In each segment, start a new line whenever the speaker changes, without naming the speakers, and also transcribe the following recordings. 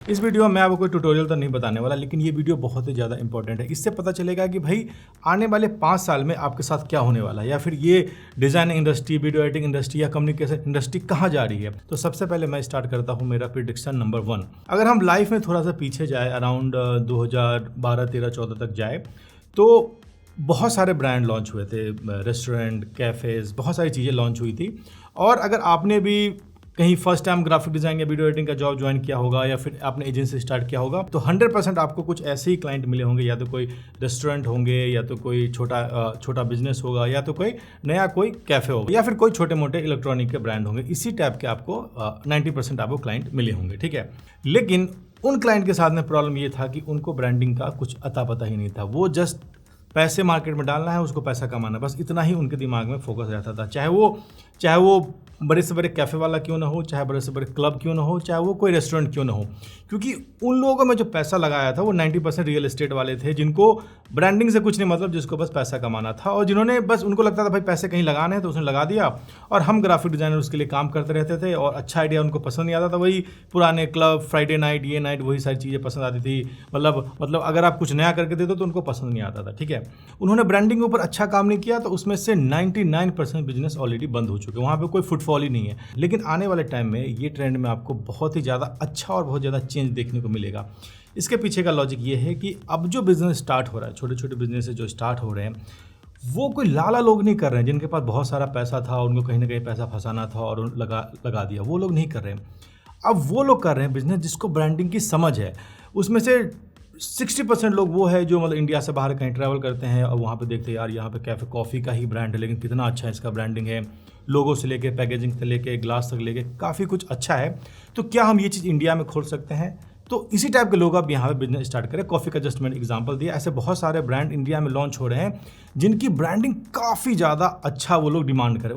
इस वीडियो में मैं आपको कोई ट्यूटोरियल तो नहीं बताने वाला, लेकिन ये वीडियो बहुत ही ज़्यादा इंपॉर्टेंट है। इससे पता चलेगा कि भाई आने वाले 5 साल में आपके साथ क्या होने वाला है, या फिर ये designing industry, video editing industry या कम्युनिकेशन इंडस्ट्री कहाँ जा रही है। तो सबसे पहले मैं स्टार्ट करता हूँ मेरा प्रेडिक्शन नंबर 1। अगर हम लाइफ में थोड़ा सा पीछे जाए, अराउंड 2012, 13, 14 तक जाए, तो बहुत सारे ब्रांड लॉन्च हुए थे, रेस्टोरेंट, कैफ़ेज़, बहुत सारी चीज़ें लॉन्च हुई थी। और अगर आपने भी कहीं फर्स्ट टाइम ग्राफिक डिज़ाइन या वीडियो एडिटिंग का जॉब ज्वाइन किया होगा, या फिर आपने एजेंसी स्टार्ट किया होगा, तो 100% आपको कुछ ऐसे ही क्लाइंट मिले होंगे। या तो कोई रेस्टोरेंट होंगे, या तो कोई छोटा बिजनेस होगा, या तो कोई नया कोई कैफ़े होगा, या फिर कोई छोटे मोटे इलेक्ट्रॉनिक के ब्रांड होंगे। इसी टाइप के आपको 90% आपको क्लाइंट मिले होंगे, ठीक है। लेकिन उन क्लाइंट के साथ में प्रॉब्लम ये था कि उनको ब्रांडिंग का कुछ अता पता ही नहीं था। वो जस्ट पैसे मार्केट में डालना है, उसको पैसा कमाना, बस इतना ही उनके दिमाग में फोकस रहता था। चाहे वो बड़े से बड़े कैफ़े वाला क्यों ना हो, चाहे बड़े से बड़े क्लब क्यों ना हो, चाहे वो कोई रेस्टोरेंट क्यों ना हो, क्योंकि उन लोगों में जो पैसा लगाया था वो 90% रियल एस्टेट वाले थे, जिनको ब्रांडिंग से कुछ नहीं मतलब, जिसको बस पैसा कमाना था, और जिन्होंने बस उनको लगता था भाई पैसे कहीं लगाने हैं तो उसने लगा दिया। और हम ग्राफिक डिज़ाइनर उसके लिए काम करते रहते थे, और अच्छा आइडिया उनको पसंद नहीं आता था। वही पुराने क्लब, फ्राइडे नाइट, ये नाइट, वही सारी चीज़ें पसंद आती थी। मतलब अगर आप कुछ नया करके देते तो उनको पसंद नहीं आता था, ठीक है। उन्होंने ब्रांडिंग के ऊपर अच्छा काम नहीं किया, तो उसमें से 99% बिजनेस ऑलरेडी बंद हो चुके हैं, वहाँ पे कोई फुटफॉल ही नहीं है। लेकिन आने वाले टाइम में ये ट्रेंड में आपको बहुत ही ज़्यादा अच्छा और बहुत ज़्यादा चेंज देखने को मिलेगा। इसके पीछे का लॉजिक ये है कि अब जो बिज़नेस स्टार्ट हो रहा है, छोटे छोटे बिजनेस जो स्टार्ट हो रहे हैं, वो कोई लाला लोग नहीं कर रहे हैं जिनके पास बहुत सारा पैसा था, उनको कहीं ना कहीं पैसा फंसाना था और लगा दिया। वो लोग नहीं कर रहे हैं। अब वो लोग कर रहे हैं बिजनेस जिसको ब्रांडिंग की समझ है। उसमें से 60% लोग वो है जो मतलब इंडिया से बाहर कहीं ट्रैवल करते हैं और वहाँ पे देखते हैं यार यहाँ पे कैफ़े कॉफ़ी का ही ब्रांड है, लेकिन कितना अच्छा है इसका ब्रांडिंग है, लोगो से लेके पैकेजिंग से लेके ग्लास तक लेके काफ़ी कुछ अच्छा है। तो क्या हम ये चीज़ इंडिया में खोल सकते हैं? तो इसी टाइप के लोग अब यहाँ पे बिजनेस स्टार्ट करें। कॉफ़ी का जस्ट मैंने एग्जांपल दिया, ऐसे बहुत सारे ब्रांड इंडिया में लॉन्च हो रहे हैं जिनकी ब्रांडिंग काफ़ी ज़्यादा अच्छा वो लोग डिमांड करें।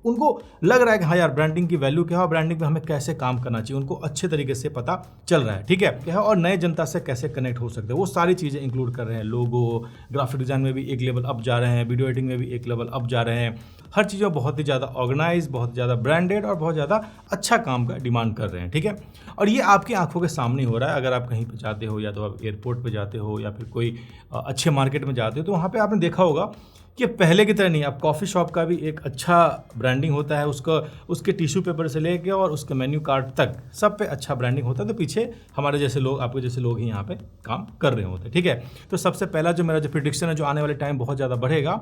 उनको लग रहा है कि हाँ यार ब्रांडिंग की वैल्यू क्या है और ब्रांडिंग पे हमें कैसे काम करना चाहिए, उनको अच्छे तरीके से पता चल रहा है, ठीक है क्या है, और नए जनता से कैसे कनेक्ट हो सकते हैं, वो सारी चीज़ें इंक्लूड कर रहे हैं। लोगो, ग्राफिक डिज़ाइन में भी एक लेवल अप जा रहे हैं, वीडियो एडिटिंग में भी एक लेवल अप जा रहे हैं। हर चीज़ों बहुत ही ज़्यादा ऑर्गेनाइज, बहुत ज़्यादा ब्रांडेड और बहुत ज़्यादा अच्छा काम का डिमांड कर रहे हैं, ठीक है। और ये आपकी आंखों के सामने हो रहा है। अगर आप कहीं पर जाते हो, या तो आप एयरपोर्ट पर जाते हो, या फिर कोई अच्छे मार्केट में जाते हो, तो वहाँ पर आपने देखा होगा कि पहले की तरह नहीं, अब कॉफ़ी शॉप का भी एक अच्छा ब्रांडिंग होता है। उसके टिश्यू पेपर से लेके और उसके मेन्यू कार्ड तक सब पे अच्छा ब्रांडिंग होता है। तो पीछे हमारे जैसे लोग, आपके जैसे लोग ही यहाँ पे काम कर रहे होते हैं, ठीक है। तो सबसे पहला जो मेरा प्रेडिक्शन है, जो आने वाले टाइम बहुत ज़्यादा बढ़ेगा,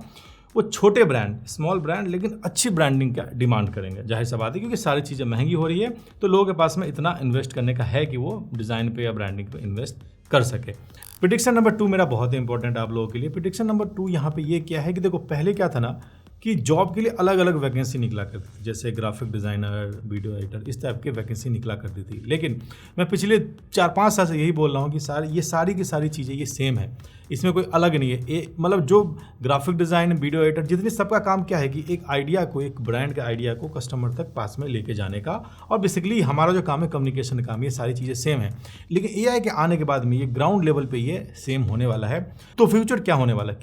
वो छोटे ब्रांड, स्मॉल ब्रांड, लेकिन अच्छी ब्रांडिंग का डिमांड करेंगे। जाहिर सा बात है, क्योंकि सारी चीज़ें महंगी हो रही है, तो लोगों के पास में इतना इन्वेस्ट करने का है कि वो डिज़ाइन पे या ब्रांडिंग पे इन्वेस्ट कर सके। प्रेडिक्शन नंबर 2 मेरा बहुत ही इंपॉर्टेंट है आप लोगों के लिए। प्रेडिक्शन नंबर 2 यहाँ पे ये क्या है कि देखो, पहले क्या था ना कि जॉब के लिए अलग अलग वैकेंसी निकला करती थी, जैसे ग्राफिक डिज़ाइनर, वीडियो एडिटर, इस टाइप की वैकेंसी निकला करती थी। लेकिन मैं पिछले 4-5 साल से यही बोल रहा हूँ कि ये सारी की सारी चीज़ें ये सेम है, इसमें कोई अलग नहीं है। मतलब जो ग्राफिक डिज़ाइन, वीडियो एडिटर, जितने सबका काम क्या है कि एक आइडिया को, एक ब्रांड के आइडिया को कस्टमर तक पास में लेके जाने का, और बेसिकली हमारा जो काम है कम्युनिकेशन काम, ये सारी चीज़ें सेम है। लेकिन एआई के आने के बाद में ये ग्राउंड लेवल पे ये सेम होने वाला है। तो फ्यूचर क्या होने वाला है?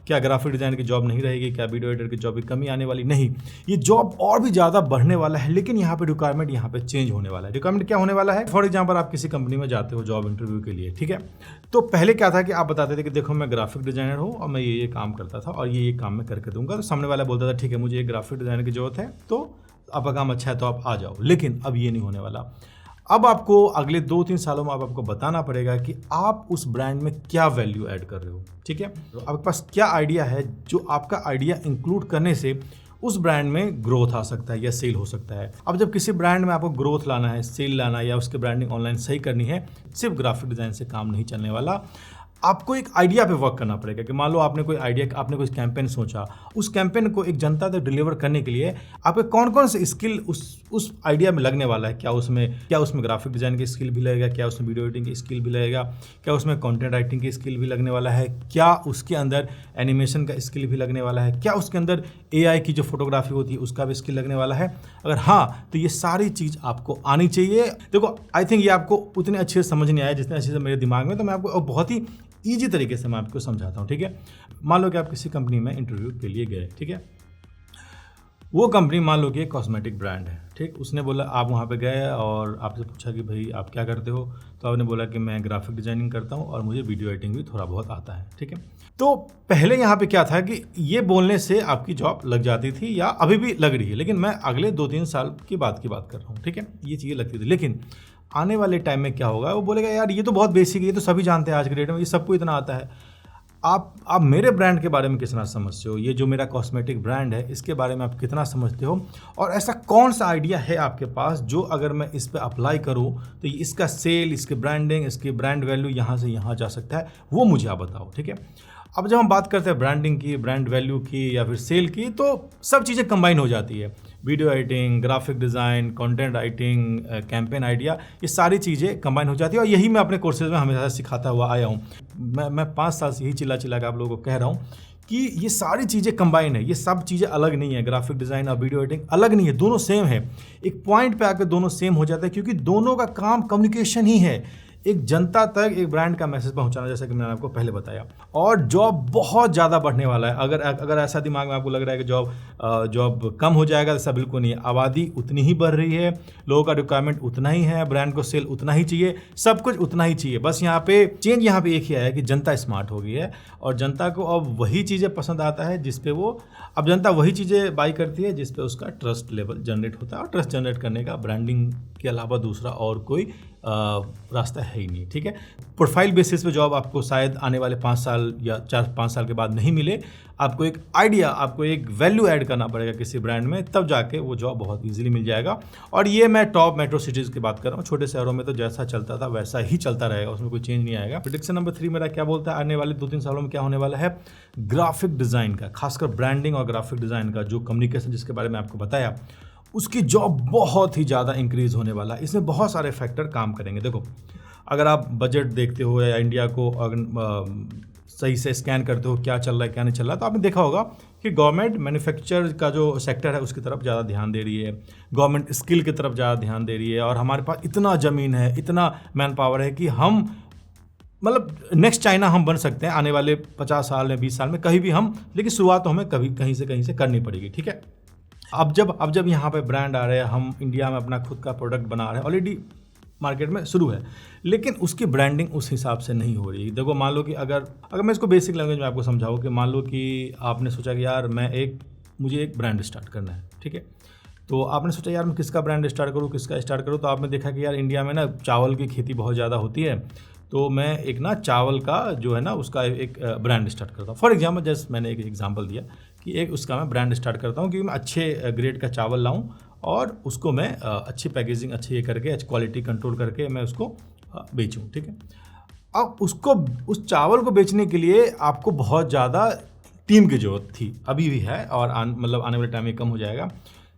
क्या ग्राफिक डिज़ाइन की जॉब नहीं रहेगी? क्या वीडियो एडिटर की जॉब की कमी आने वाली? नहीं, ये जॉब और भी ज़्यादा बढ़ने वाला है। लेकिन यहाँ पे रिक्वायरमेंट यहाँ पे चेंज होने वाला है। रिक्वायरमेंट क्या होने वाला है? फॉर एग्जाम्पल, आप किसी कंपनी में जाते हो जॉब इंटरव्यू के लिए, ठीक है। तो पहले क्या था कि आप बताते थे कि देखो मैं ग्राफिक डिज़ाइनर हूँ और मैं ये काम करता था और ये काम मैं करके दूंगा। तो सामने वाला बोलता था ठीक है, मुझे एक ग्राफिक डिज़ाइनर की जरूरत है, तो आपका काम अच्छा है तो आप आ जाओ। लेकिन अब ये नहीं होने वाला। अब आपको अगले 2-3 सालों में आपको बताना पड़ेगा कि आप उस ब्रांड में क्या वैल्यू ऐड कर रहे हो, ठीक है। तो आपके पास क्या आइडिया है, जो आपका आइडिया इंक्लूड करने से उस ब्रांड में ग्रोथ आ सकता है या सेल हो सकता है। अब जब किसी ब्रांड में आपको ग्रोथ लाना है, सेल लाना है, या उसके ब्रांडिंग ऑनलाइन सही करनी है, सिर्फ ग्राफिक डिज़ाइन से काम नहीं चलने वाला। आपको एक आइडिया पे वर्क करना पड़ेगा कि मान लो आपने कोई आइडिया, आपने कोई कैंपेन सोचा, उस कैंपेन को एक जनता तक डिलीवर करने के लिए आपके कौन कौन से स्किल उस आइडिया में लगने वाला है। क्या उसमें ग्राफिक डिज़ाइन की स्किल भी लगेगा? क्या उसमें वीडियो एडिटिंग की स्किल भी लगेगा? क्या उसमें कंटेंट राइटिंग की स्किल भी लगने वाला है? क्या उसके अंदर एनिमेशन का स्किल भी लगने वाला है? क्या उसके अंदर एआई की जो फोटोग्राफी होती है उसका भी स्किल लगने वाला है? अगर हाँ, तो ये सारी चीज़ आपको आनी चाहिए। देखो, आई थिंक ये आपको उतने अच्छे से समझ नहीं आया जितने अच्छे से मेरे दिमाग में, तो मैं आपको बहुत ही ईजी तरीके से मैं आपको समझाता हूँ, ठीक है। मान लो कि आप किसी कंपनी में इंटरव्यू के लिए गए, ठीक है। वो कंपनी मान लो कि एक कॉस्मेटिक ब्रांड है, ठीक। उसने बोला, आप वहाँ पे गए और आपसे पूछा कि भाई आप क्या करते हो, तो आपने बोला कि मैं ग्राफिक डिजाइनिंग करता हूँ और मुझे वीडियो एडिटिंग भी थोड़ा बहुत आता है, ठीक है। तो पहले यहाँ पे क्या था कि ये बोलने से आपकी जॉब लग जाती थी या अभी भी लग रही है, लेकिन मैं अगले 2-3 साल की बात कर रहा हूँ, ठीक है। ये चीज़ें लगती थी, लेकिन आने वाले टाइम में क्या होगा, वो बोलेगा यार ये तो बहुत बेसिक है, ये तो सभी जानते हैं आज के डेट में, ये सबको इतना आता है। आप मेरे ब्रांड के बारे में कितना समझते हो, ये जो मेरा कॉस्मेटिक ब्रांड है इसके बारे में आप कितना समझते हो, और ऐसा कौन सा आइडिया है आपके पास जो अगर मैं इस पे अप्लाई करूं तो इसका सेल, इसके ब्रांडिंग, इसके ब्रांड वैल्यू यहाँ से यहाँ जा सकता है, वो मुझे आप बताओ, ठीक है। अब जब हम बात करते हैं ब्रांडिंग की, ब्रांड वैल्यू की या फिर सेल की, तो सब चीज़ें कंबाइन हो जाती है। Video editing, graphic design, content writing, campaign idea, ये सारी चीज़ें कंबाइन हो जाती है, और यही मैं अपने कोर्सेज में हमेशा सिखाता हुआ आया हूँ। मैं 5 साल से यही चिल्ला के आप लोगों को कह रहा हूँ कि ये सारी चीज़ें कंबाइन है, ये सब चीज़ें अलग नहीं है। ग्राफिक डिज़ाइन और वीडियो एडिटिंग अलग नहीं है, दोनों सेम है। एक पॉइंट पे आकर दोनों सेम हो जाता है, क्योंकि दोनों का काम कम्युनिकेशन ही है, एक जनता तक एक ब्रांड का मैसेज पहुंचाना, जैसा कि मैंने आपको पहले बताया। और जॉब बहुत ज़्यादा बढ़ने वाला है। अगर ऐसा दिमाग में आपको लग रहा है कि जॉब कम हो जाएगा, ऐसा बिल्कुल नहीं है। आबादी उतनी ही बढ़ रही है, लोगों का रिक्वायरमेंट उतना ही है, ब्रांड को सेल उतना ही चाहिए, सब कुछ उतना ही चाहिए। बस यहाँ पे चेंज यहाँ पे एक ही आया है कि जनता स्मार्ट हो गई है, और जनता को अब वही चीज़ें पसंद आता है जिस पे वो, अब जनता वही चीज़ें बाई करती है जिस पे उसका ट्रस्ट लेवल जनरेट होता है, और ट्रस्ट जनरेट करने का ब्रांडिंग के अलावा दूसरा और कोई रास्ता है ही नहीं, ठीक है। प्रोफाइल बेसिस पे जॉब आपको शायद आने वाले 5 साल या 4-5 साल के बाद नहीं मिले। आपको एक आइडिया, आपको एक वैल्यू ऐड करना पड़ेगा किसी ब्रांड में, तब जाके वो जॉब बहुत इजीली मिल जाएगा। और ये मैं टॉप मेट्रो सिटीज़ की बात कर रहा हूँ। छोटे शहरों में तो जैसा चलता था वैसा ही चलता रहेगा, उसमें कोई चेंज नहीं आएगा। प्रेडिक्शन नंबर 3 मेरा क्या बोलता है, आने वाले 2-3 सालों में क्या होने वाला है। ग्राफिक डिज़ाइन का, खासकर ब्रांडिंग और ग्राफिक डिज़ाइन का जो कम्युनिकेशन, जिसके बारे में आपको बताया, उसकी जॉब बहुत ही ज़्यादा इंक्रीज़ होने वाला है। इसमें बहुत सारे फैक्टर काम करेंगे। देखो, अगर आप बजट देखते हो या इंडिया को सही से स्कैन करते हो क्या चल रहा है क्या नहीं चल रहा है, तो आपने देखा होगा कि गवर्नमेंट मैन्युफैक्चर का जो सेक्टर है उसकी तरफ ज़्यादा ध्यान दे रही है, गवर्नमेंट स्किल की तरफ ज़्यादा ध्यान दे रही है, और हमारे पास इतना ज़मीन है, इतना मैन पावर है कि हम मतलब नेक्स्ट चाइना हम बन सकते हैं आने वाले 50 साल में, 20 साल में, कहीं भी हम। लेकिन शुरुआत तो हमें कहीं से करनी पड़ेगी, ठीक है। अब जब यहाँ पे ब्रांड आ रहे हैं, हम इंडिया में अपना खुद का प्रोडक्ट बना रहे हैं, ऑलरेडी मार्केट में शुरू है, लेकिन उसकी ब्रांडिंग उस हिसाब से नहीं हो रही। देखो, मान लो कि अगर मैं इसको बेसिक लैंग्वेज में आपको समझाऊँ कि मान लो कि आपने सोचा कि यार मुझे एक ब्रांड स्टार्ट करना है, ठीक है। तो आपने सोचा यार मैं किसका ब्रांड स्टार्ट करूँ, तो आपने देखा कि यार इंडिया में ना चावल की खेती बहुत ज़्यादा होती है, तो मैं एक ना चावल का जो है ना उसका एक ब्रांड स्टार्ट करता हूँ। फॉर एग्जाम्पल, जस्ट मैंने एक एग्जांपल दिया कि एक उसका मैं ब्रांड स्टार्ट करता हूँ कि मैं अच्छे ग्रेड का चावल लाऊं और उसको मैं अच्छी पैकेजिंग, अच्छी ये करके, अच्छी क्वालिटी कंट्रोल करके मैं उसको बेचूं, ठीक है। अब उस चावल को बेचने के लिए आपको बहुत ज़्यादा टीम की ज़रूरत थी, अभी भी है, और मतलब आने वाले टाइम में कम हो जाएगा।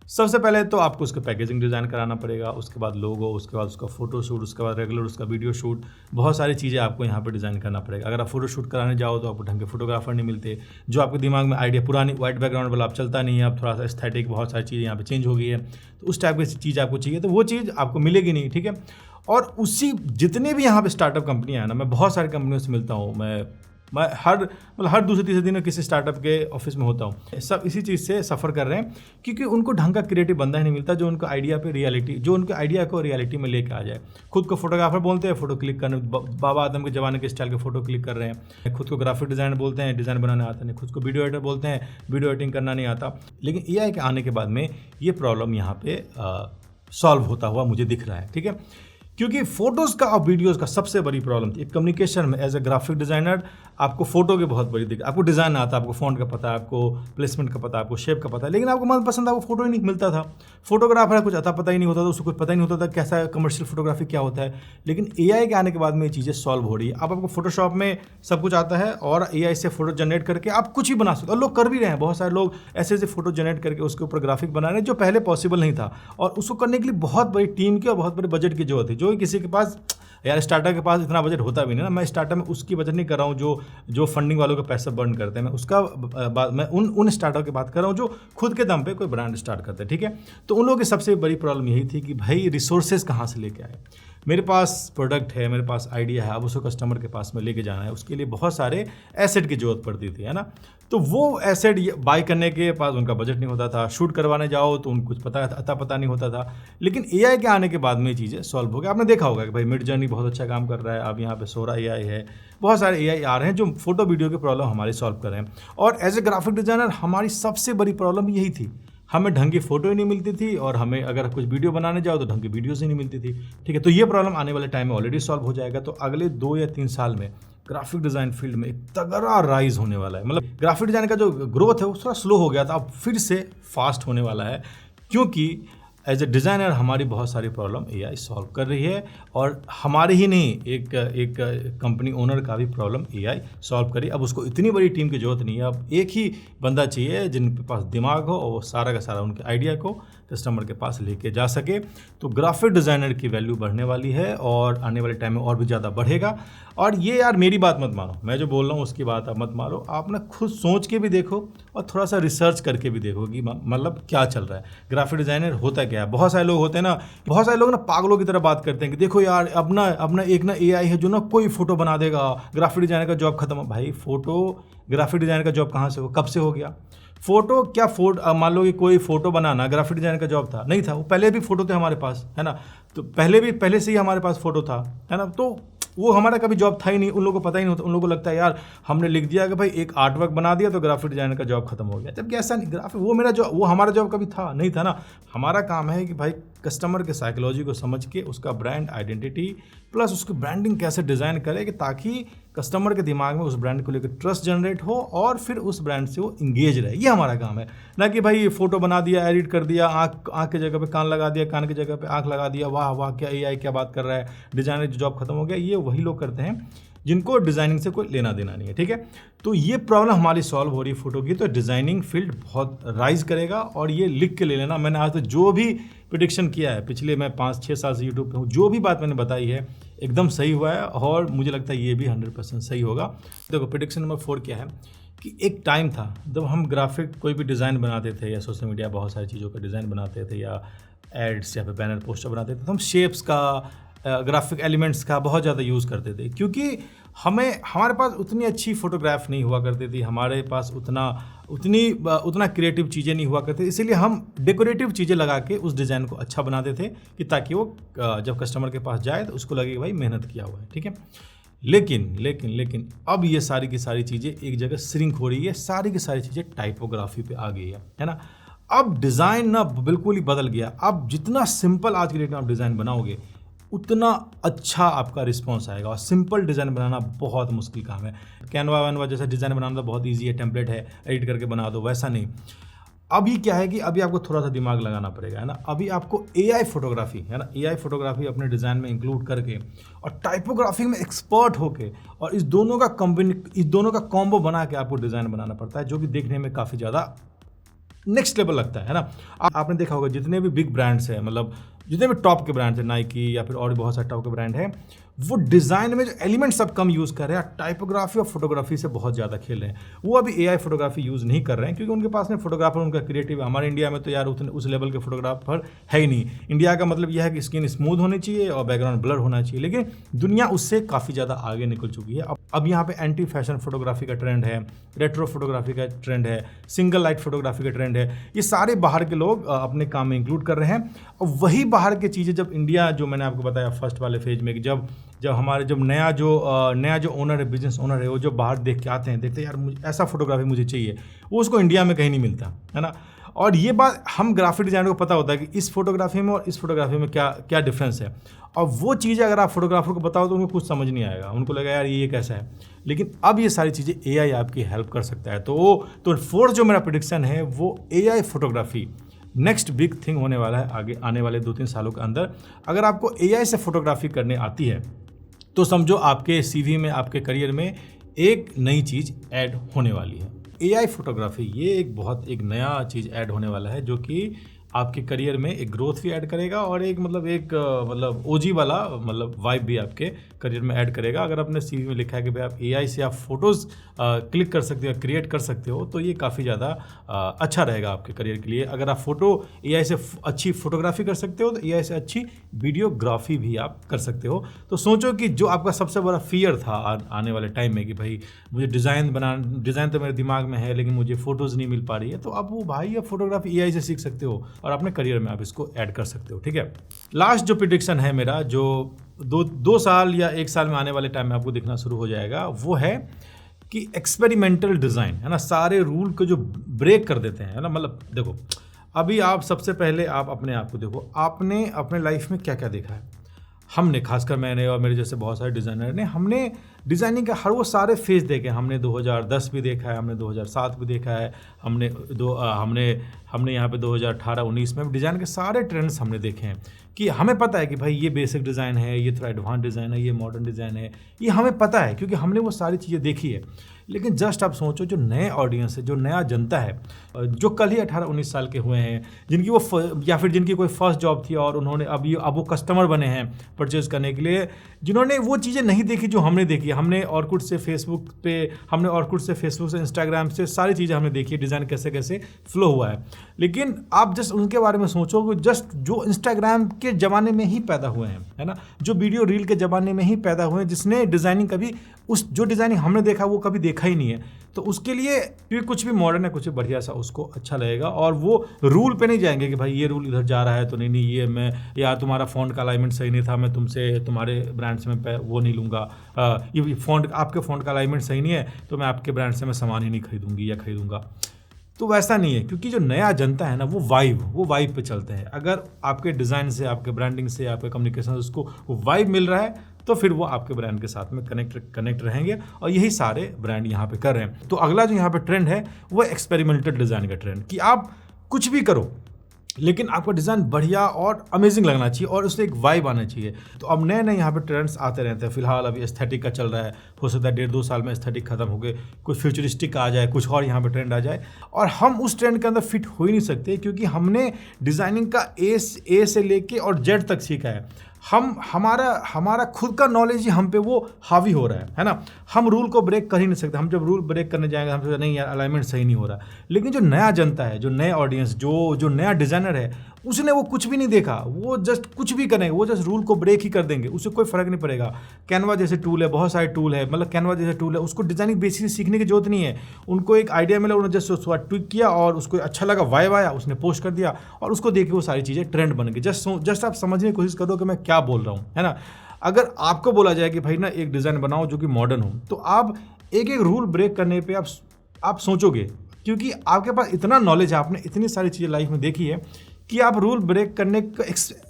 सबसे पहले तो आपको उसका पैकेजिंग डिज़ाइन कराना पड़ेगा, उसके बाद लोगो, उसके बाद उसका फ़ोटो शूट, उसके बाद रेगुलर उसका वीडियो शूट, बहुत सारी चीज़ें आपको यहाँ पे डिज़ाइन करना पड़ेगा। अगर आप फोटो शूट कराने जाओ तो आपको ढंग के फोटोग्राफर नहीं मिलते, जो आपके दिमाग में आइडिया, पुरानी वाइट बैकग्राउंड वाला आप चलता नहीं है, आप थोड़ा सा एस्थेटिक, बहुत सारी चीज़ें यहाँ पर चेंज हो गई है, तो उस टाइप की चीज़ आपको चाहिए, तो वो चीज़ आपको मिलेगी नहीं, ठीक है। और उसी जितने भी यहाँ पर स्टार्टअप कंपनियाँ हैं ना, मैं बहुत सारी कंपनियों से मिलता हूँ, मैं हर दूसरे तीसरे दिन किसी स्टार्टअप के ऑफिस में होता हूँ, सब इसी चीज़ से सफ़र कर रहे हैं, क्योंकि उनको ढंग का क्रिएटिव बंदा ही नहीं मिलता जो उनको आइडिया को रियलिटी में लेके आ जाए। खुद को फोटोग्राफर बोलते हैं, फोटो क्लिक करने, बाबा आदम के ज़माने के स्टाइल के फोटो क्लिक कर रहे हैं। खुद को ग्राफिक डिज़ाइनर बोलते हैं, डिज़ाइन बनाना आता नहीं। खुद को वीडियो एडिटर बोलते हैं, वीडियो एडिटिंग करना नहीं आता। लेकिन AI के आने के बाद में ये प्रॉब्लम यहाँ पे सॉल्व होता हुआ मुझे दिख रहा है, ठीक है। क्योंकि फोटोज़ का और वीडियोज़ का सबसे बड़ी प्रॉब्लम थी कम्युनिकेशन में। एज ए ग्राफिक डिज़ाइनर आपको फोटो की बहुत बड़ी दिक्कत, आपको डिज़ाइन आता है, आपको फॉन्ट का पता है, आपको प्लेसमेंट का पता है, आपको शेप का पता है, लेकिन आपको मनपसंद आपको फोटो ही नहीं मिलता था। फोटोग्राफर कुछ आता पता ही नहीं होता था, उसको कुछ पता ही नहीं होता था कैसा कमर्शियल फोटोग्राफी क्या होता है। लेकिन AI के आने के बाद में ये चीज़ें सॉल्व हो रही है। अब आपको फोटोशॉप में सब कुछ आता है और AI से फोटो जनरेट करके आप कुछ ही बना सकते हो, और लोग कर भी रहे हैं। बहुत सारे लोग ऐसे फोटो जनरेट करके उसके ऊपर ग्राफिक बना रहे हैं, जो पहले पॉसिबल नहीं था, और उसको करने के लिए बहुत बड़ी टीम की और बहुत बड़े बजट की जरूरत है, जो किसी के पास, यार स्टार्टअप के पास इतना बजट होता भी नहीं ना। मैं स्टार्टअप में उसकी बजट नहीं कर रहा हूँ जो फंडिंग वालों के पैसे बर्न करते हैं, मैं उन स्टार्टअप की बात कर रहा हूँ जो खुद के दम पे कोई ब्रांड स्टार्ट करते हैं, ठीक है। तो उन लोगों की सबसे बड़ी प्रॉब्लम यही थी कि भाई रिसोर्सेज कहाँ से लेके आए, मेरे पास प्रोडक्ट है, मेरे पास आइडिया है, अब उसको कस्टमर के पास में लेके जाना है, उसके लिए बहुत सारे एसेट की जरूरत पड़ती थी, है ना। तो वो एसेट बाय करने के पास उनका बजट नहीं होता था, शूट करवाने जाओ तो उनको कुछ पता नहीं होता था। लेकिन एआई के आने के बाद में ये चीज़ें सॉल्व हो गई। आपने देखा होगा कि भाई मिड जर्नी बहुत अच्छा काम कर रहा है, अब यहाँ पे सोरा एआई है, बहुत सारे एआई आ रहे हैं जो फोटो वीडियो की प्रॉब्लम हमारी सॉल्व कर रहे हैं। और एज ए ग्राफिक डिज़ाइनर हमारी सबसे बड़ी प्रॉब्लम यही थी, हमें ढंग की फोटो ही नहीं मिलती थी, और हमें अगर कुछ वीडियो बनाने जाओ तो ढंग की वीडियोस ही नहीं मिलती थी। ठीक है, तो ये प्रॉब्लम आने वाले टाइम में ऑलरेडी सॉल्व हो जाएगा। तो अगले 2 या 3 साल में ग्राफिक डिज़ाइन फील्ड में एक तगड़ा राइज होने वाला है। मतलब ग्राफिक डिज़ाइन का जो ग्रोथ है वो थोड़ा स्लो हो गया था, अब फिर से फास्ट होने वाला है, क्योंकि एज ए डिज़ाइनर हमारी बहुत सारी प्रॉब्लम एआई सॉल्व कर रही है। और हमारे ही नहीं, एक कंपनी ओनर का भी प्रॉब्लम एआई सॉल्व करी। अब उसको इतनी बड़ी टीम की ज़रूरत नहीं है, अब एक ही बंदा चाहिए जिनके पास दिमाग हो और वो सारा का सारा उनके आइडिया को कस्टमर के पास लेके जा सके। तो ग्राफिक डिज़ाइनर की वैल्यू बढ़ने वाली है और आने वाले टाइम में और भी ज़्यादा बढ़ेगा। और ये यार मेरी बात मत मानो, मैं जो बोल रहा हूँ उसकी बात आप मत मानो, आप ना खुद सोच के भी देखो और थोड़ा सा रिसर्च करके भी देखो कि मतलब क्या चल रहा है, ग्राफिक डिज़ाइनर होता क्या है। बहुत सारे लोग होते हैं ना, बहुत सारे लोग ना पागलों की तरह बात करते हैं कि देखो यार अपना एक ना एआई है जो ना कोई फोटो बना देगा, ग्राफिक डिज़ाइनर का जॉब खत्म। भाई फोटो ग्राफिक डिज़ाइनर का जॉब कहाँ से हो, कब से हो गया? फोटो क्या मान लो कि कोई फोटो बनाना ग्राफिक डिजाइनर का जॉब था? नहीं था, वो पहले भी फोटो थे हमारे पास, है ना। तो पहले से ही हमारे पास फोटो था, है ना। तो वो हमारा कभी जॉब था ही नहीं, उन लोगों को पता ही नहीं होता। उन लोगों को लगता है यार हमने लिख दिया कि भाई एक आर्ट वर्क बना दिया तो ग्राफिक डिजाइनर का जॉब खत्म हो गया, जबकि ऐसा नहीं। ग्राफिक वो हमारा जॉब कभी था नहीं था ना। हमारा काम है कि भाई कस्टमर के साइकोलॉजी को समझ के उसका ब्रांड आइडेंटिटी प्लस उसकी ब्रांडिंग कैसे डिज़ाइन करे कि ताकि कस्टमर के दिमाग में उस ब्रांड को लेकर ट्रस्ट जनरेट हो और फिर उस ब्रांड से वो इंगेज रहे। ये हमारा काम है, ना कि भाई फोटो बना दिया, एडिट कर दिया, आँख की जगह पे कान लगा दिया, कान की जगह पे आँख लगा दिया, वाह वाह क्या एआई क्या बात कर रहा है, डिज़ाइनर की जॉब खत्म हो गया। ये वही लोग करते हैं जिनको डिज़ाइनिंग से कोई लेना देना नहीं है, ठीक है। तो ये प्रॉब्लम हमारी सॉल्व हो रही है फोटो की, तो डिज़ाइनिंग फील्ड बहुत राइज करेगा। और ये लिख के ले लेना, मैंने आज तक जो भी प्रेडिक्शन किया है, पिछले मैं 5-6 साल से यूट्यूब पे हूँ, जो भी बात मैंने बताई है एकदम सही हुआ है और मुझे लगता है ये भी 100% सही होगा। देखो प्रेडिक्शन नंबर 4 क्या है कि एक टाइम था जब हम ग्राफिक कोई भी डिज़ाइन बनाते थे या सोशल मीडिया बहुत सारी चीज़ों का डिज़ाइन बनाते थे या एड्स या फिर बैनर पोस्टर बनाते थे, तो हम शेप्स का ग्राफिक एलिमेंट्स का बहुत ज़्यादा यूज़ करते थे, क्योंकि हमारे पास उतनी अच्छी फ़ोटोग्राफ नहीं हुआ करती थी, हमारे पास उतना क्रिएटिव चीज़ें नहीं हुआ करती, इसीलिए हम डेकोरेटिव चीज़ें लगा के उस डिज़ाइन को अच्छा बनाते थे कि ताकि वो जब कस्टमर के पास जाए तो उसको लगे कि भाई मेहनत किया हुआ है, ठीक है। लेकिन अब ये सारी की सारी चीज़ें एक जगह श्रिंक हो रही है, सारी की सारी चीज़ें टाइपोग्राफी पे आ गई है ना। अब डिज़ाइन ना बिल्कुल ही बदल गया। अब जितना सिंपल आज की डेट में आप डिज़ाइन बनाओगे उतना अच्छा आपका रिस्पॉन्स आएगा। और सिंपल डिज़ाइन बनाना बहुत मुश्किल काम है। कैनवा जैसा डिज़ाइन बनाना तो बहुत ईजी है, टेम्पलेट है, एडिट करके बना दो, वैसा नहीं। अभी क्या है कि अभी आपको थोड़ा सा दिमाग लगाना पड़ेगा, है ना। अभी आपको एआई फोटोग्राफी, है ना, एआई फोटोग्राफी अपने डिज़ाइन में इंक्लूड करके और टाइपोग्राफी में एक्सपर्ट होके और इस दोनों का कॉम्बो बना के आपको डिज़ाइन बनाना पड़ता है, जो कि देखने में काफ़ी ज़्यादा नेक्स्ट लेवल लगता है ना। आपने देखा होगा जितने भी बिग ब्रांड्स हैं, मतलब जितने भी टॉप के ब्रांड्स हैं, नाइकी या फिर और भी बहुत सारे टॉप के ब्रांड हैं, वो डिज़ाइन में जो एलिमेंट सब कम यूज़ कर रहे हैं, टाइपोग्राफी और फोटोग्राफी से बहुत ज़्यादा खेल रहे हैं। वो अभी एआई फोटोग्राफी यूज़ नहीं कर रहे हैं क्योंकि उनके पास में फोटोग्राफर उनका क्रिएटिव है। हमारे इंडिया में तो यार उस लेवल के फोटोग्राफर है ही नहीं। इंडिया का मतलब यह है कि स्किन स्मूथ होनी चाहिए और बैकग्राउंड ब्लर होना चाहिए, लेकिन दुनिया उससे काफ़ी ज़्यादा आगे निकल चुकी है। अब यहाँ पे एंटी फैशन फोटोग्राफी का ट्रेंड है, रेट्रो फोटोग्राफी का ट्रेंड है, सिंगल लाइट फोटोग्राफी का ट्रेंड है। ये सारे बाहर के लोग अपने काम में इंक्लूड कर रहे हैं। और वही बाहर की चीज़ें जब इंडिया, जो मैंने आपको बताया फर्स्ट वाले फेज में, जब नया जो ओनर है, बिजनेस ओनर है, वो जो बाहर देख के आते हैं, देखते हैं यार मुझे ऐसा फोटोग्राफी मुझे चाहिए, वो उसको इंडिया में कहीं नहीं मिलता, है ना। और ये बात हम ग्राफिक डिज़ाइनर को पता होता है कि इस फोटोग्राफी में और इस फोटोग्राफी में क्या डिफरेंस है। और वो चीज़ें अगर आप फोटोग्राफर को बताओ तो उनको कुछ समझ नहीं आएगा, उनको लगेगा यार ये कैसा है। लेकिन अब ये सारी चीज़ें एआई आपकी हेल्प कर सकता है। तो फोर्थ जो मेरा प्रेडिक्शन है वो AI photography next big thing होने वाला है आगे आने वाले 2-3 सालों के अंदर। अगर आपको एआई से फोटोग्राफी करने आती है तो समझो आपके सीवी में, आपके करियर में एक नई चीज़ ऐड होने वाली है। एआई फोटोग्राफी ये एक नया चीज़ ऐड होने वाला है जो कि आपके करियर में एक ग्रोथ भी ऐड करेगा और एक मतलब ओजी वाला मतलब वाइब भी आपके करियर में ऐड करेगा। अगर आपने सीवी में लिखा है कि भाई आप एआई से आप फोटोज़ क्लिक कर सकते हो, क्रिएट कर सकते हो, तो ये काफ़ी ज़्यादा अच्छा रहेगा आपके करियर के लिए। अगर आप फोटो एआई से अच्छी फोटोग्राफी कर सकते हो तो एआई से अच्छी वीडियोग्राफी भी आप कर सकते हो। तो सोचो कि जो आपका सबसे बड़ा फियर था आने वाले टाइम में कि भाई मुझे डिज़ाइन तो मेरे दिमाग में है लेकिन मुझे फ़ोटोज़ नहीं मिल पा रही है, तो अब वो भाई आप फोटोग्राफी एआई से सीख सकते हो और अपने करियर में आप इसको ऐड कर सकते हो। ठीक है, लास्ट जो प्रेडिक्शन है मेरा, जो दो साल या 1 साल में आने वाले टाइम में आपको दिखना शुरू हो जाएगा, वो है कि एक्सपेरिमेंटल डिज़ाइन, है ना, सारे रूल को जो ब्रेक कर देते हैं, है ना। मतलब देखो, अभी आप सबसे पहले आप अपने आप को देखो, आपने अपने लाइफ में क्या क्या देखा है। हमने, खासकर मैंने और मेरे जैसे बहुत सारे डिज़ाइनर ने, हमने डिज़ाइनिंग का हर वो सारे फेज देखे। हमने 2010 भी देखा है, हमने 2007 भी देखा है, हमने यहाँ पे 2018-19 में डिज़ाइन के सारे ट्रेंड्स हमने देखे हैं कि हमें पता है कि भाई ये बेसिक डिज़ाइन है, ये थोड़ा एडवांस डिज़ाइन है, ये मॉडर्न डिज़ाइन है, ये हमें पता है क्योंकि हमने वो सारी चीज़ें देखी है। लेकिन जस्ट आप सोचो, जो नए ऑडियंस है, जो नया जनता है, जो कल ही 18-19 साल के हुए हैं, जिनकी वो या फिर जिनकी कोई फर्स्ट जॉब थी और उन्होंने अब वो कस्टमर बने हैं परचेज़ करने के लिए, जिन्होंने वो चीज़ें नहीं देखी जो हमने देखी। हमने ऑर्कुट से फेसबुक से इंस्टाग्राम से सारी चीज़ें हमने देखी, डिज़ाइन कैसे कैसे फ्लो हुआ है। लेकिन आप जस्ट उनके बारे में सोचो कि जस्ट जो इंस्टाग्राम के ज़माने में ही पैदा हुए हैं, है ना, जो वीडियो रील के ज़माने में ही पैदा हुए हैं, जिसने डिज़ाइनिंग कभी जो डिज़ाइनिंग हमने देखा वो कभी देखा ही नहीं है। तो उसके लिए क्योंकि कुछ भी मॉडर्न है, कुछ भी बढ़िया सा, उसको अच्छा लगेगा और वो रूल पे नहीं जाएंगे कि भाई ये रूल इधर जा रहा है तो नहीं ये मैं, यार तुम्हारा फ़ॉन्ट का अलाइनमेंट सही नहीं था, मैं तुमसे तुम्हारे ब्रांड से मैं वो नहीं लूँगा, ये फ़ॉन्ट, आपके फ़ॉन्ट का अलाइनमेंट सही नहीं है तो मैं आपके ब्रांड से मैं सामान ही नहीं खरीदूँगी या खरीदूँगा। तो वैसा नहीं है, क्योंकि जो नया जनता है ना, वो वाइब पे चलते हैं। अगर आपके डिज़ाइन से, आपके ब्रांडिंग से, आपके कम्युनिकेशन से उसको वाइब मिल रहा है तो फिर वो आपके ब्रांड के साथ में कनेक्ट रहेंगे और यही सारे ब्रांड यहाँ पे कर रहे हैं। तो अगला जो यहाँ पे ट्रेंड है वो एक्सपेरिमेंटल डिज़ाइन का ट्रेंड, कि आप कुछ भी करो लेकिन आपका डिज़ाइन बढ़िया और अमेजिंग लगना चाहिए और उससे एक वाइब आना चाहिए। तो अब नए नए यहाँ पे ट्रेंड्स आते रहते हैं। फिलहाल अभी एस्थेटिक का चल रहा है, हो सकता है 1.5-2 साल में एस्थेटिक खत्म हो गए, कुछ फ्यूचरिस्टिक आ जाए, कुछ और यहाँ पे ट्रेंड आ जाए और हम उस ट्रेंड के अंदर फिट हो ही नहीं सकते, क्योंकि हमने डिज़ाइनिंग का ए से लेके और जेड तक सीखा है। हमारा खुद का नॉलेज ही हम पे वो हावी हो रहा है ना। हम रूल को ब्रेक कर ही नहीं सकते। हम जब रूल ब्रेक करने जाएंगे हम सोचते नहीं यार अलाइनमेंट सही नहीं हो रहा। लेकिन जो नया जनता है, जो नए ऑडियंस, जो नया डिज़ाइनर है, उसने वो कुछ भी नहीं देखा, वो जस्ट कुछ भी करेंगे, वो जस्ट रूल को ब्रेक ही कर देंगे, उससे कोई फ़र्क नहीं पड़ेगा। कैनवा जैसे टूल है, बहुत सारे टूल है, मतलब कैनवा जैसे टूल है, उसको डिज़ाइनिंग बेसिक सीखने की जरूरत नहीं है। उनको एक आइडिया मिला, उन्होंने जस्ट उसको ट्विक किया और उसको अच्छा लगा, वाइब आया, उसने पोस्ट कर दिया और उसको देख के वो सारी चीज़ें ट्रेंड बन गई। जस्ट आप समझने की कोशिश करो कि मैं क्या बोल रहा हूँ, है ना। अगर आपको बोला जाए कि भाई ना एक डिज़ाइन बनाओ जो कि मॉडर्न हो, तो आप एक रूल ब्रेक करने पे आप सोचोगे, क्योंकि आपके पास इतना नॉलेज है, आपने इतनी सारी चीज़ें लाइफ में देखी है कि आप रूल ब्रेक करने का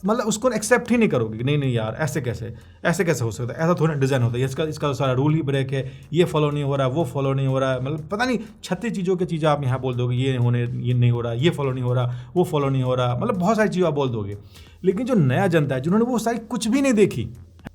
मतलब उसको एक्सेप्ट ही नहीं करोगे। नहीं यार ऐसे कैसे हो सकता है, ऐसा थोड़ा डिज़ाइन होता है, इसका तो सारा रूल ही ब्रेक है, ये फॉलो नहीं हो रहा, वो फॉलो नहीं हो रहा, मतलब पता नहीं 36 चीज़ों की चीज़ें आप यहाँ बोल दोगे, ये नहीं हो रहा, ये फॉलो नहीं हो रहा, वो फॉलो नहीं हो रहा, मतलब बहुत सारी चीज़ें आप बोल दोगे। लेकिन जो नया जनता है, जिन्होंने वो सारी कुछ भी नहीं देखी,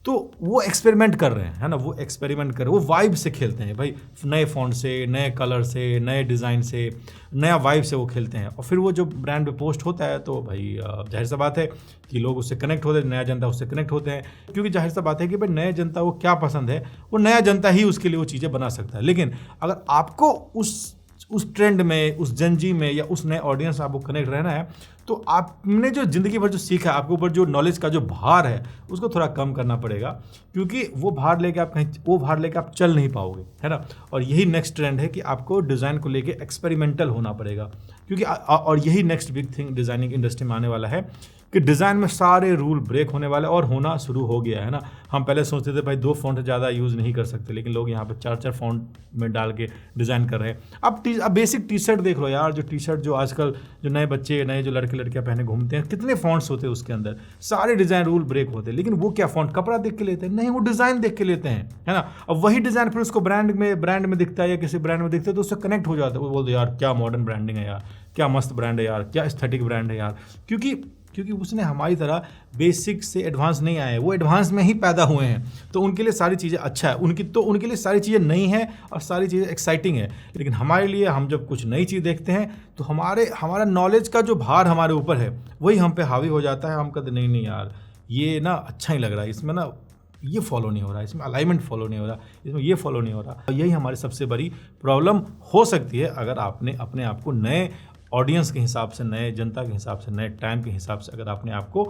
तो वो एक्सपेरिमेंट कर रहे हैं, है ना, वो एक्सपेरिमेंट कर रहे हैं, वो वाइब से खेलते हैं भाई, नए फॉन्ट से, नए कलर से, नए डिज़ाइन से, नया वाइब से वो खेलते हैं। और फिर वो जो ब्रांड पे पोस्ट होता है तो भाई जाहिर सा बात है कि लोग उससे कनेक्ट होते हैं, नया जनता उससे कनेक्ट होते हैं, क्योंकि जाहिर सा बात है कि भाई नया जनता को क्या पसंद है, वो नया जनता ही उसके लिए वो चीज़ें बना सकता है। लेकिन अगर आपको उस ट्रेंड में, उस जनजी में या उस नए ऑडियंस से आपको कनेक्ट रहना है, तो आपने जो ज़िंदगी भर जो सीखा, आपके ऊपर जो नॉलेज का जो भार है उसको थोड़ा कम करना पड़ेगा, क्योंकि वो भार लेके आप चल नहीं पाओगे, है ना। और यही नेक्स्ट ट्रेंड है कि आपको डिज़ाइन को लेके एक्सपेरिमेंटल होना पड़ेगा, क्योंकि और यही next big thing designing industry में आने वाला है कि डिज़ाइन में सारे रूल ब्रेक होने वाले और होना शुरू हो गया है ना। हम पहले सोचते थे भाई 2 फॉन्ट से ज़्यादा यूज़ नहीं कर सकते, लेकिन लोग यहाँ पे 4 फॉन्ट में डाल के डिज़ाइन कर रहे हैं। अब बेसिक टी शर्ट देख लो यार, जो टी शर्ट जो आजकल जो नए बच्चे, नए जो लड़के लड़कियाँ पहने घूमते हैं, कितने फॉन्ट्स होते हैं उसके अंदर, सारे डिज़ाइन रूल ब्रेक होते हैं। लेकिन वो क्या फॉन्ट कपड़ा देख के लेते हैं? नहीं, वो डिज़ाइन देख के लेते हैं, है ना। अब वही डिज़ाइन फिर उसको ब्रांड में दिखता है या किसी ब्रांड में दिखता है तो उससे कनेक्ट हो जाता है। वो बोलते यार क्या मॉडर्न ब्रांडिंग है यार, क्या मस्त ब्रांड है यार, क्या एस्थेटिक ब्रांड है यार। क्योंकि क्योंकि उसने हमारी तरह बेसिक से एडवांस नहीं आए, वो एडवांस में ही पैदा हुए हैं, तो उनके लिए सारी चीज़ें अच्छा है, उनके लिए सारी चीज़ें नई हैं और सारी चीज़ें एक्साइटिंग है। लेकिन हमारे लिए, हम जब कुछ नई चीज़ देखते हैं तो हमारा नॉलेज का जो भार हमारे ऊपर है वही हम पे हावी हो जाता है। हम कहते नहीं यार ये ना अच्छा नहीं लग रहा है, इसमें ना ये फॉलो नहीं हो रहा, इसमें अलाइनमेंट फॉलो नहीं हो रहा, इसमें ये फॉलो नहीं हो रहा। यही हमारी सबसे बड़ी प्रॉब्लम हो सकती है अगर आपने अपने आप को नए ऑडियंस के हिसाब से, नए जनता के हिसाब से, नए टाइम के हिसाब से अगर आपने आपको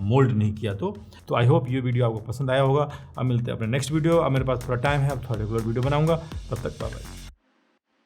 मोल्ड नहीं किया तो आई होप ये वीडियो आपको पसंद आया होगा। अब मिलते हैं अपने नेक्स्ट वीडियो। अब मेरे पास थोड़ा टाइम है, अब थोड़ा रेगुलर वीडियो बनाऊंगा, तब तक बाय बाय।